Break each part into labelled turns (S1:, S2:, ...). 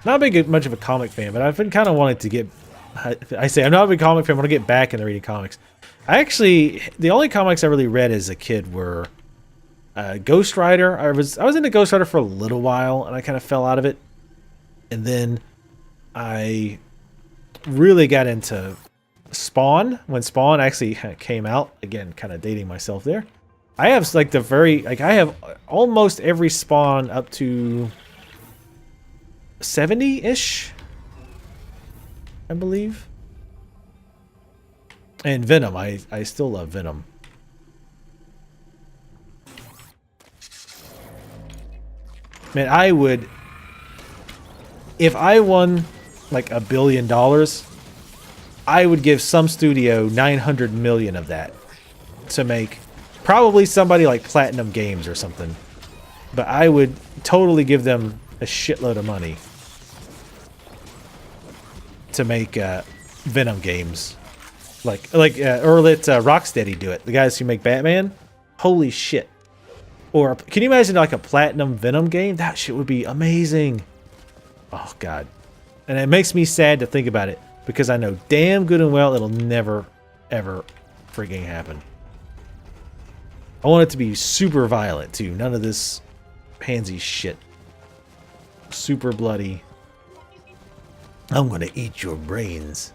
S1: Not much of a comic fan, but I've been kind of wanting to get. I say I'm not a big comic fan. I want to get back into reading comics. The only comics I really read as a kid were Ghost Rider. I was into Ghost Rider for a little while, and I kind of fell out of it. And then I really got into Spawn when Spawn actually came out. Again, kind of dating myself there. I have like I have almost every Spawn up to 70-ish, I believe. And Venom, I still love Venom. Man, I would, if I won like $1 billion, I would give some studio 900 million of that to make probably somebody like Platinum Games or something. But I would totally give them a shitload of money to make Venom games. Or let Rocksteady do it. The guys who make Batman. Holy shit. Or can you imagine like a Platinum Venom game? That shit would be amazing. Oh god. And it makes me sad to think about it because I know damn good and well it'll never ever freaking happen. I want it to be super violent too. None of this pansy shit. Super bloody. I'm gonna eat your brains.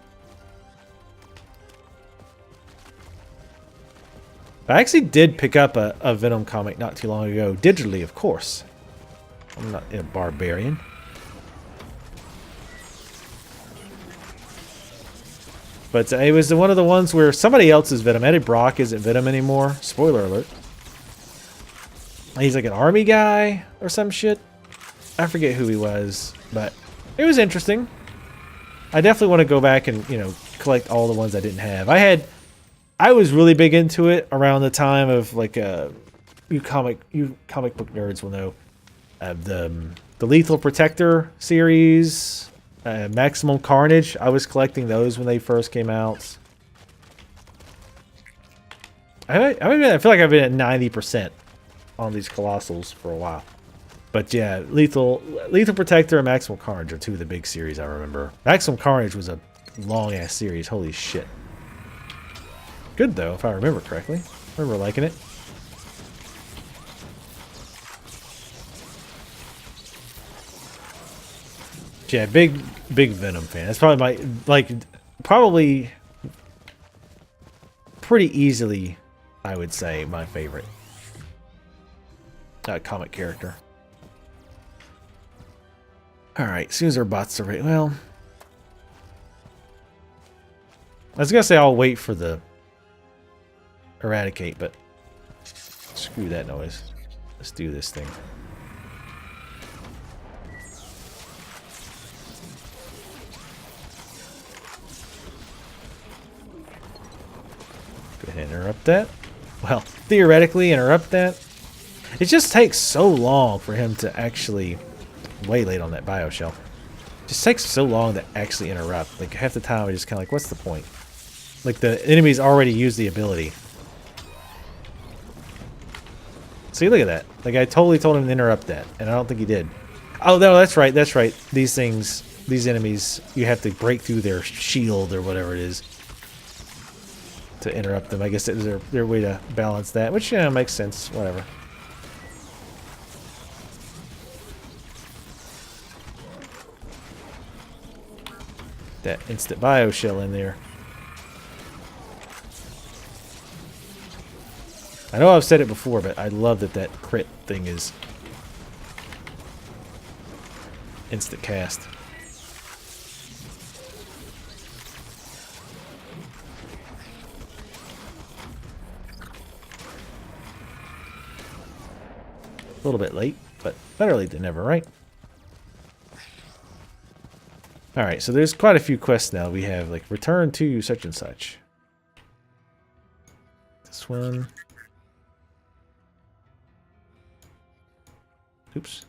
S1: I actually did pick up a Venom comic not too long ago. Digitally, of course. I'm not a barbarian. But it was one of the ones where somebody else's Venom. Eddie Brock isn't Venom anymore. Spoiler alert. He's like an army guy or some shit. I forget who he was, but it was interesting. I definitely want to go back and, you know, collect all the ones I didn't have. I was really big into it around the time of like you comic book nerds will know the Lethal Protector series, Maximum Carnage. I was collecting those when they first came out. I feel like I've been at 90% on these Colossals for a while. But yeah, Lethal Protector and Maximum Carnage are two of the big series I remember. Maximum Carnage was a long ass series. Holy shit. Good though, if I remember correctly. I remember liking it. Yeah, big Venom fan. That's probably probably pretty easily, I would say, my favorite comic character. Alright, as soon as our bots are ready. Well, I was gonna say I'll wait for the eradicate, but screw that noise. Let's do this thing. Go ahead and interrupt that. Well, theoretically interrupt that. It just takes so long for him to actually waylay on that bioshell. It just takes so long to actually interrupt. Like half the time I just kind of like, what's the point? Like the enemies already used the ability. See, look at that. Like I totally told him to interrupt that, and I don't think he did. Oh no, that's right, that's right. These enemies, you have to break through their shield or whatever it is to interrupt them. I guess it was their way to balance that, which yeah, makes sense. Whatever. That instant bioshell in there. I know I've said it before, but I love that crit thing is instant cast. A little bit late, but better late than never, right? Alright, so there's quite a few quests now. We have, like, return to such and such. This one. Oops.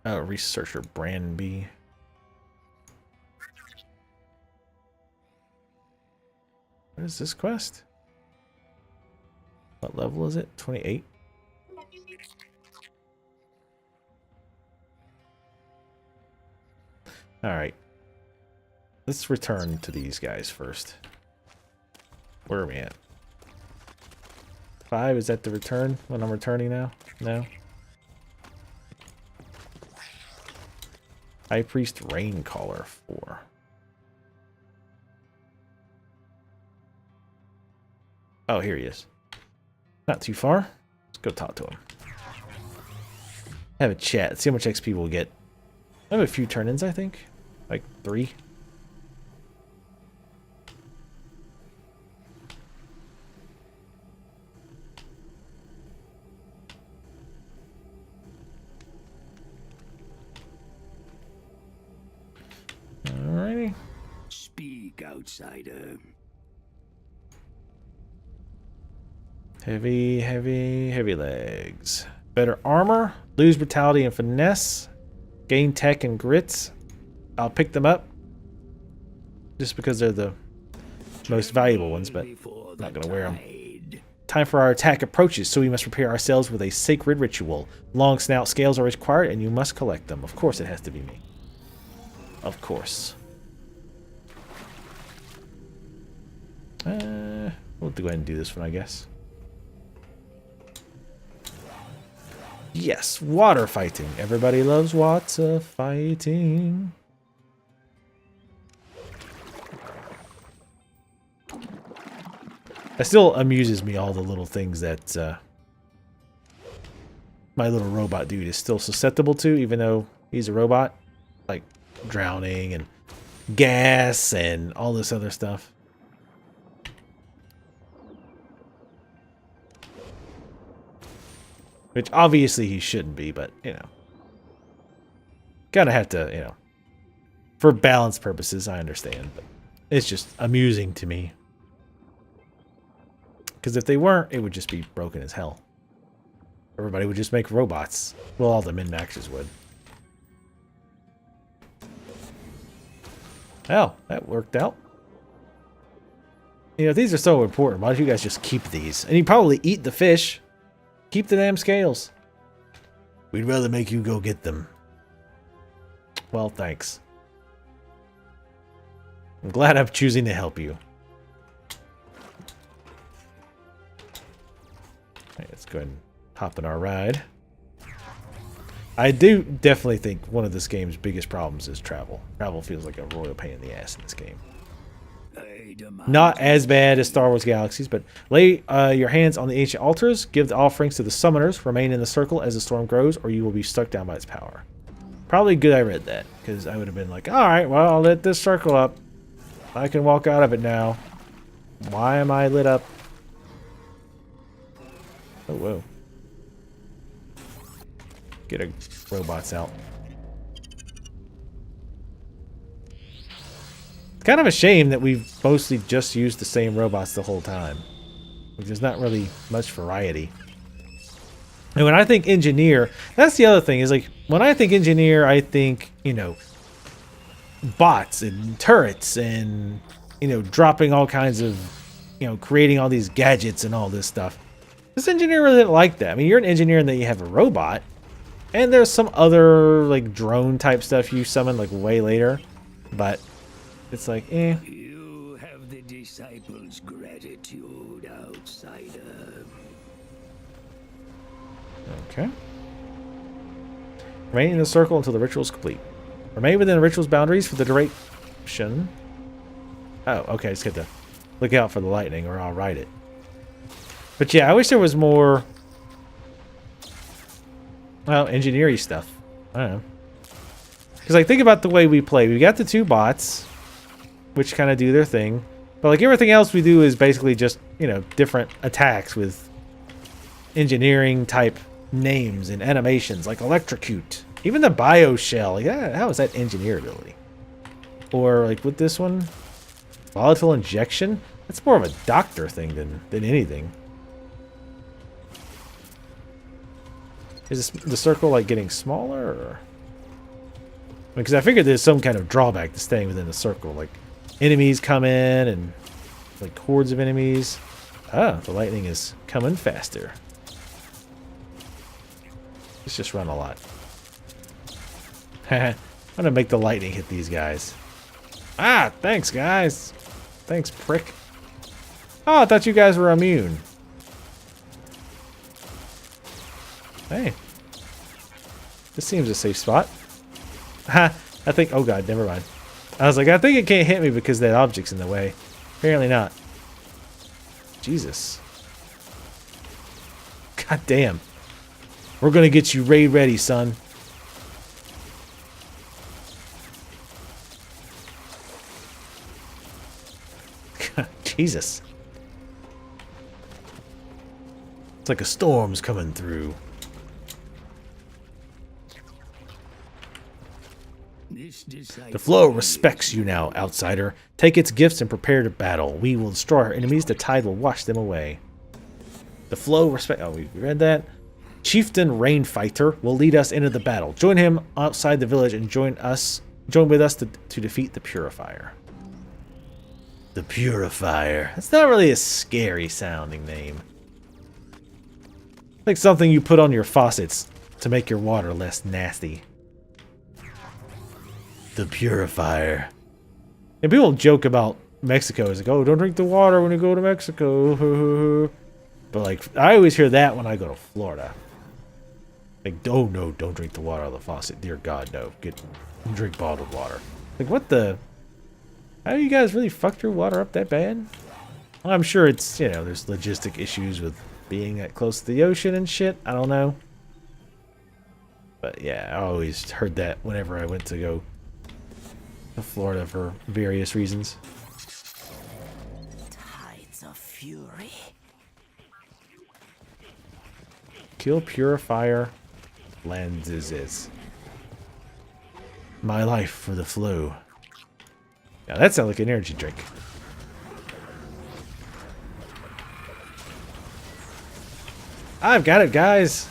S1: Oh, researcher Branby. What is this quest? What level is it? 28? Alright. Let's return to these guys first. Where are we at? 5? Is that the return when I'm returning now? No? High Priest Raincaller 4. Oh, here he is. Not too far. Let's go talk to him. Have a chat. See how much XP we'll get. I have a few turn-ins, I think. Like 3. Alrighty.
S2: Speak, outsider.
S1: Heavy legs. Better armor, lose brutality and finesse, gain tech and grits. I'll pick them up just because they're the most valuable ones, but I'm not going to wear them. Time for our attack approaches, so we must prepare ourselves with a sacred ritual. Long snout scales are required, and you must collect them. Of course it has to be me. Of course. We'll go ahead and do this one, I guess. Yes, water fighting. Everybody loves water fighting. It still amuses me, all the little things that my little robot dude is still susceptible to, even though he's a robot. Like drowning and gas and all this other stuff. Which obviously he shouldn't be, but, you know. Gotta have to, you know. For balance purposes, I understand, but it's just amusing to me. Because if they weren't, it would just be broken as hell. Everybody would just make robots. Well, all the min-maxers would. Oh, that worked out. You know, these are so important. Why don't you guys just keep these? And you probably eat the fish. Keep the damn scales. We'd rather make you go get them. Well, thanks. I'm glad I'm choosing to help you. Right, let's go ahead and hop in our ride. I do definitely think one of this game's biggest problems is travel. Travel feels like a royal pain in the ass in this game. Not as bad as Star Wars Galaxies, but lay your hands on the ancient altars, give the offerings to the summoners, remain in the circle as the storm grows, or you will be struck down by its power. Probably good I read that, because I would have been like, alright, well, I'll lit this circle up. I can walk out of it now. Why am I lit up? Oh, whoa. Get our robots out. It's kind of a shame that we've mostly just used the same robots the whole time. There's not really much variety. And when I think engineer, that's the other thing, is like, when I think engineer, I think, you know, bots and turrets and, you know, dropping all kinds of, you know, creating all these gadgets and all this stuff. This engineer really didn't like that. I mean, you're an engineer and then you have a robot. And there's some other, like, drone type stuff you summon, like, way later. But it's like, eh.
S2: You have the disciples' gratitude, outsider.
S1: Okay. Remain in the circle until the ritual is complete. Remain within the ritual's boundaries for the duration. Oh, okay. Just get to look out for the lightning or I'll ride it. But yeah, I wish there was more, well, engineering stuff. I don't know. Because, like, think about the way we play. We got the two bots, which kind of do their thing. But, like, everything else we do is basically just, you know, different attacks with engineering type names and animations, like electrocute. Even the bio shell. Yeah, how is that engineer ability? Or, like, with this one, volatile injection. That's more of a doctor thing than anything. Is this, the circle, like, getting smaller? Or? Because I figured there's some kind of drawback to staying within the circle. Like, enemies come in and, like, hordes of enemies. Ah, the lightning is coming faster. Let's just run a lot. I'm gonna make the lightning hit these guys. Ah, thanks, guys. Thanks, prick. Oh, I thought you guys were immune. Hey. This seems a safe spot. Ha! I think... Oh, God, never mind. I was like, I think it can't hit me because that object's in the way. Apparently not. Jesus. God damn. We're gonna get you raid ready, son. Jesus. It's like a storm's coming through. The flow respects you now, outsider. Take its gifts and prepare to battle. We will destroy our enemies. The tide will wash them away. The flow respect... Oh, we read that. Chieftain Rainfighter will lead us into the battle. Join him outside the village and join with us to defeat the Purifier. The Purifier. That's not really a scary sounding name. Like something you put on your faucets to make your water less nasty. The Purifier. And people joke about Mexico. It's like, oh, don't drink the water when you go to Mexico. But like, I always hear that when I go to Florida. Like, oh no, don't drink the water out of the faucet. Dear God, no. Drink bottled water. Like, what the... How do you guys really fucked your water up that bad? Well, I'm sure it's, you know, there's logistic issues with being that close to the ocean and shit. I don't know. But yeah, I always heard that whenever I went to go to Florida for various reasons.
S3: Tides of fury.
S1: Kill Purifier Lanzes. My life for the flow. Yeah, that sounds like an energy drink. I've got it, guys.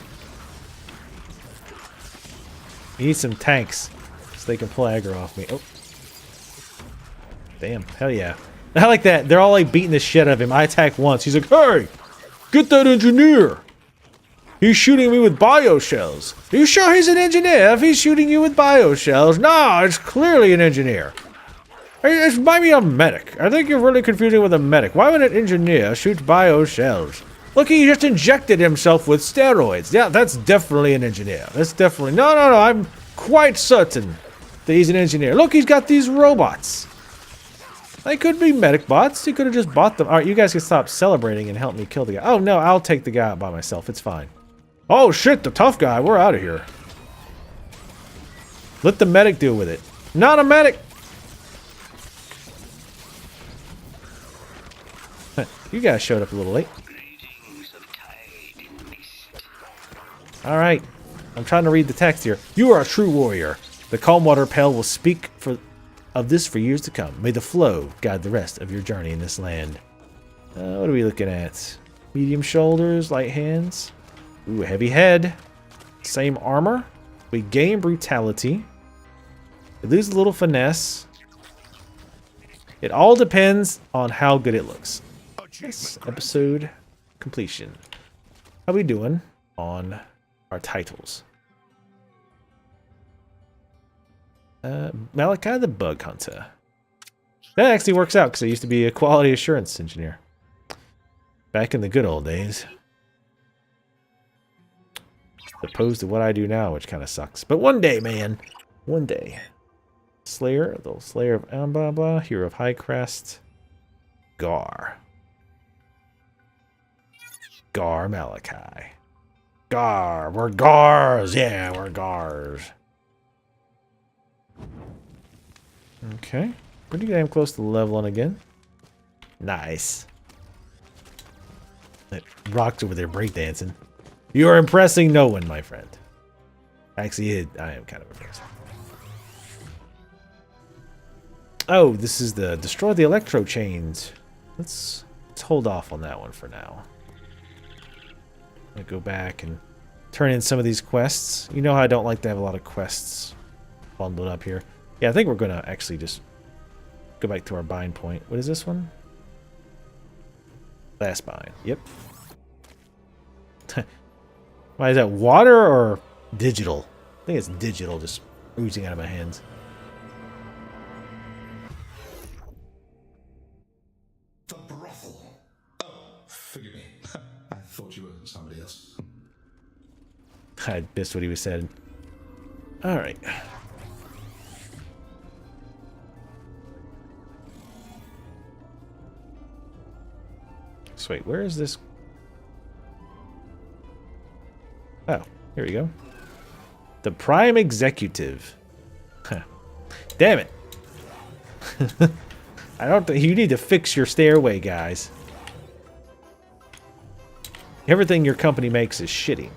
S1: Need some tanks so they can pull aggro off me. Oh. Damn. Hell yeah. I like that. They're all like beating the shit out of him. I attack once. He's like, hey, get that engineer. He's shooting me with bioshells. Are you sure he's an engineer if he's shooting you with bioshells? No, it's clearly an engineer. It might be a medic. I think you're really confusing with a medic. Why would an engineer shoot bioshells? Look, he just injected himself with steroids. Yeah, that's definitely an engineer. That's definitely... No, I'm quite certain that he's an engineer. Look, he's got these robots. They could be medic bots. He could have just bought them. All right, you guys can stop celebrating and help me kill the guy. Oh, no, I'll take the guy out by myself. It's fine. Oh, shit, the tough guy. We're out of here. Let the medic deal with it. Not a medic. You guys showed up a little late. Alright. I'm trying to read the text here. You are a true warrior. The calm water pail will speak of this for years to come. May the flow guide the rest of your journey in this land. What are we looking at? Medium shoulders, light hands. Ooh, heavy head. Same armor. We gain brutality. We lose a little finesse. It all depends on how good it looks. Yes, episode completion. How we doing on our titles? Malachi the Bug Hunter. That actually works out because I used to be a quality assurance engineer. Back in the good old days. Opposed to what I do now, which kind of sucks. But one day, man. One day. Slayer, the Slayer of Ambaba, Hero of High Crest. Gar. Gar Malachi. Gar. We're Gars. Yeah, we're Gars. Okay. Pretty damn close to leveling again. Nice. That rock's over there breakdancing. You are impressing no one, my friend. Actually, I am kind of impressed. Oh, this is the destroy the electro chains. Let's hold off on that one for now. I'm gonna go back and turn in some of these quests. You know how I don't like to have a lot of quests bundled up here. Yeah, I think we're gonna actually just go back to our bind point. What is this one? Last bind. Yep. Why is that, water or digital? I think it's digital, just oozing out of my hands.
S4: The brothel. Oh, forgive me. I thought you were somebody else.
S1: I missed what he was saying. All right. So wait, where is this? Oh, here we go. The Prime Executive. Huh. Damn it. I don't think you need to fix your stairway, guys. Everything your company makes is shitty.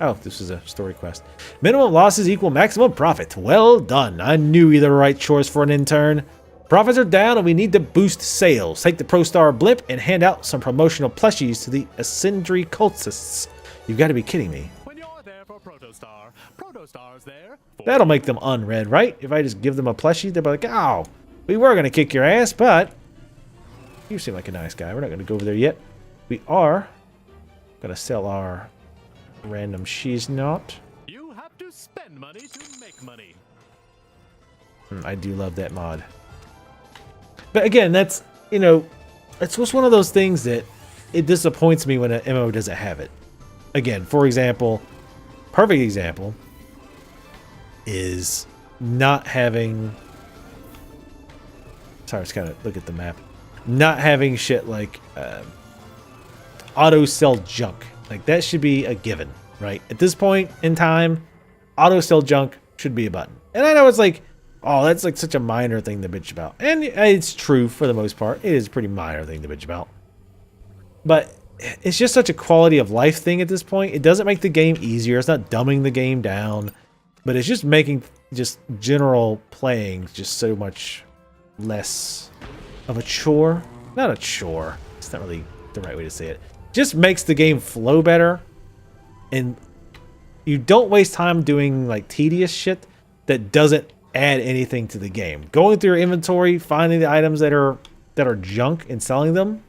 S1: Oh, this is a story quest. Minimum losses equal maximum profit. Well done. I knew you were the right choice for an intern. Profits are down and we need to boost sales. Take the ProStar blimp and hand out some promotional plushies to the Ascendry cultists. You've got to be kidding me.
S5: When you're there for Protostar, Protostar's there.
S1: That'll make them unread, right? If I just give them a plushie, they'll be like, oh, we were going to kick your ass, but you seem like a nice guy. We're not going to go over there yet. We are going to sell our random she's not.
S5: You have to spend money to make money.
S1: I do love that mod. But again, that's, you know, it's just one of those things that it disappoints me when an MMO doesn't have it. Again, for example, perfect example is not having, sorry, I just gotta look at the map, not having shit like auto sell junk. Like, that should be a given, right? At this point in time, auto sell junk should be a button. And I know it's like, oh, that's like such a minor thing to bitch about. And it's true for the most part. It is a pretty minor thing to bitch about. But it's just such a quality of life thing at this point. It doesn't make the game easier. It's not dumbing the game down. But it's just making just general playing just so much less of a chore. Not a chore. It's not really the right way to say it. Just makes the game flow better. And you don't waste time doing like tedious shit that doesn't add anything to the game. Going through your inventory, finding the items that are junk and selling them,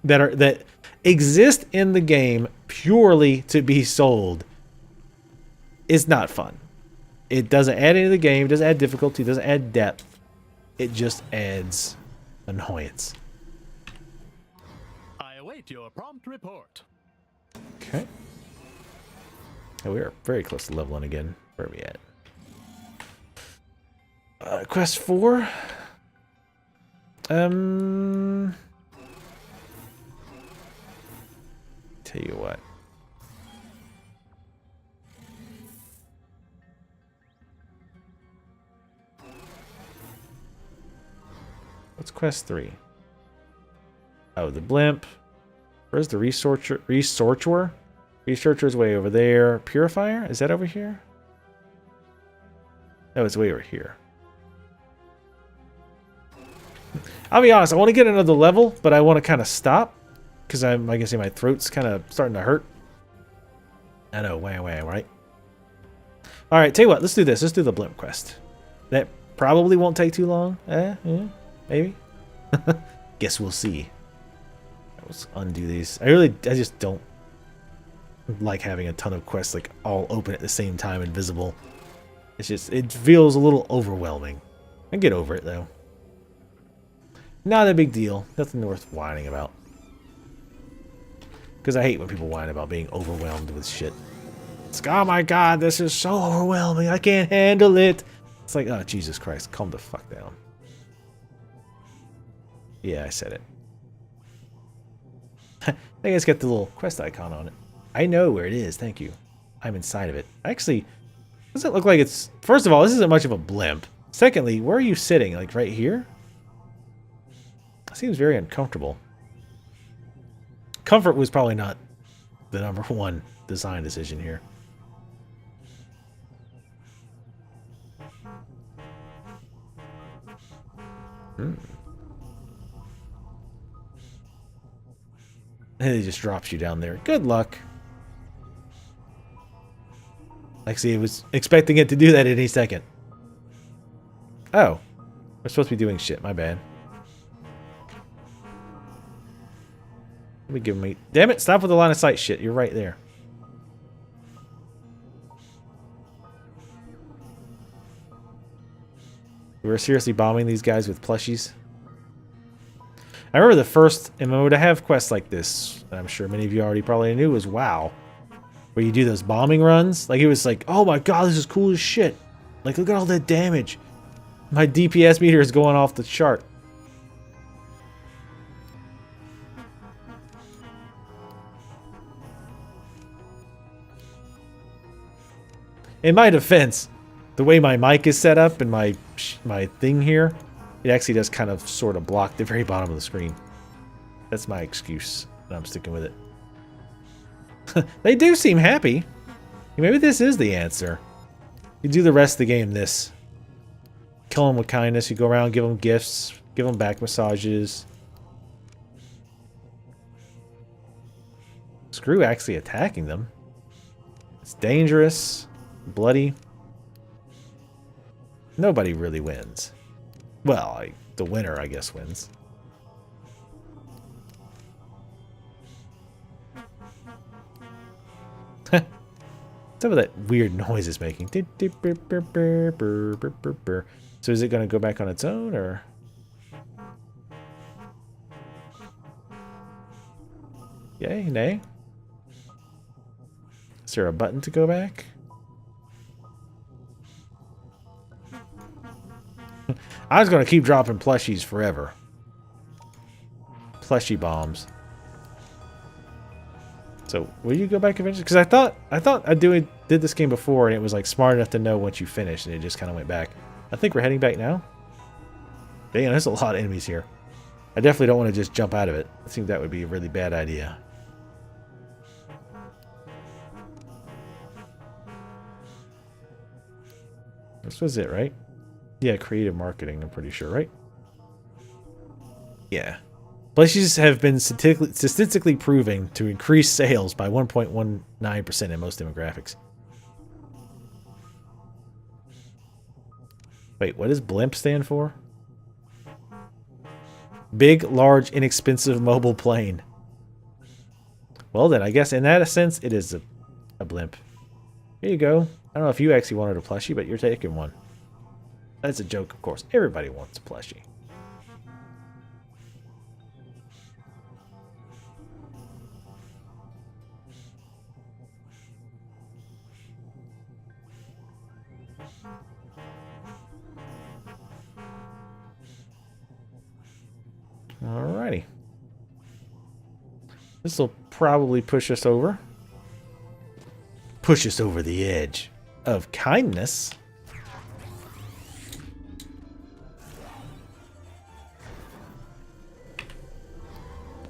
S1: that exist in the game purely to be sold, is not fun. It doesn't add any to the game, it doesn't add difficulty, it doesn't add depth. It just adds annoyance.
S5: I await your prompt report.
S1: Okay. Oh, we are very close to leveling again. Where are we at? Quest 4. Tell you what. What's quest 3? Oh, the blimp. Where's the researcher? Researcher's way over there. Purifier? Is that over here? No, it's way over here. I'll be honest, I want to get another level, but I want to kind of stop. Because I'm, like I say, my throat's kind of starting to hurt. I know, wah, right? Alright, tell you what, let's do this. Let's do the blimp quest. That probably won't take too long. Yeah, maybe. Guess we'll see. Let's undo these. I just don't like having a ton of quests like all open at the same time and visible. It's just, it feels a little overwhelming. I get over it though. Not a big deal. Nothing worth whining about. Because I hate when people whine about being overwhelmed with shit. It's like, oh my god, this is so overwhelming. I can't handle it. It's like, oh, Jesus Christ. Calm the fuck down. Yeah, I said it. I think it's got the little quest icon on it. I know where it is. Thank you. I'm inside of it. Actually, doesn't look like it's... First of all, this isn't much of a blimp. Secondly, where are you sitting? Like right here? Seems very uncomfortable. Comfort was probably not the #1 design decision here. And it just drops you down there. Good luck. Actually, I was expecting it to do that any second. Oh. We're supposed to be doing shit. My bad. Let me give me... Damn it, stop with the line of sight shit. You're right there. We were seriously bombing these guys with plushies. I remember the first MMO to have quests like this, that I'm sure many of you already probably knew, was WoW. Where you do those bombing runs. Like, it was like, oh my god, this is cool as shit. Like, look at all that damage. My DPS meter is going off the chart. In my defense, the way my mic is set up and my thing here, it actually does kind of sort of block the very bottom of the screen. That's my excuse, and I'm sticking with it. They do seem happy. Maybe this is the answer. You do the rest of the game this. Kill them with kindness. You go around, give them gifts, give them back massages. Screw actually attacking them. It's dangerous, bloody. Nobody really wins. Well, the winner, I guess, wins. Some of that weird noise it's making. So is it going to go back on its own, or? Yay, nay? Is there a button to go back? I was going to keep dropping plushies forever. Plushie bombs. So, will you go back eventually? Because I thought I did this game before, and it was like smart enough to know once you finished, and it just kind of went back. I think we're heading back now. Dang, there's a lot of enemies here. I definitely don't want to just jump out of it. I think that would be a really bad idea. This was it, right? Yeah, creative marketing, I'm pretty sure, right? Yeah. Plushies have been statistically proving to increase sales by 1.19% in most demographics. Wait, what does BLIMP stand for? Big, large, inexpensive mobile plane. Well then, I guess in that sense, it is a blimp. Here you go. I don't know if you actually wanted a plushie, but you're taking one. That's a joke, of course. Everybody wants a plushie. Alrighty. This will probably push us over. Push us over the edge of kindness.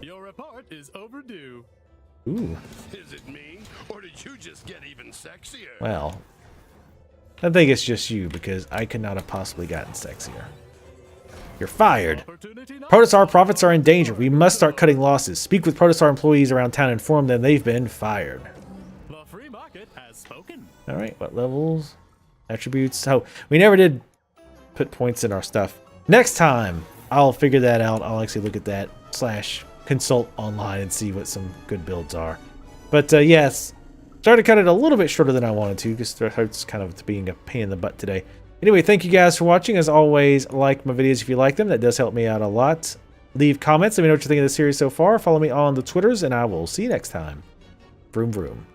S5: Your report is overdue.
S1: Ooh.
S6: Is it me, or did you just get even sexier?
S1: Well, I think it's just you, because I could not have possibly gotten sexier. You're fired. Protostar profits are in danger. We must start cutting losses. Speak with Protostar employees around town and inform them they've been fired.
S5: The free market has spoken.
S1: Alright, what levels? Attributes. Oh, we never did put points in our stuff. Next time, I'll figure that out. I'll actually look at that / consult online and see what some good builds are. But yes, started to cut it a little bit shorter than I wanted to, because it's kind of being a pain in the butt today. Anyway, thank you guys for watching. As always, like my videos if you like them. That does help me out a lot. Leave comments. Let me know what you think of the series so far. Follow me on the Twitters, and I will see you next time. Vroom vroom.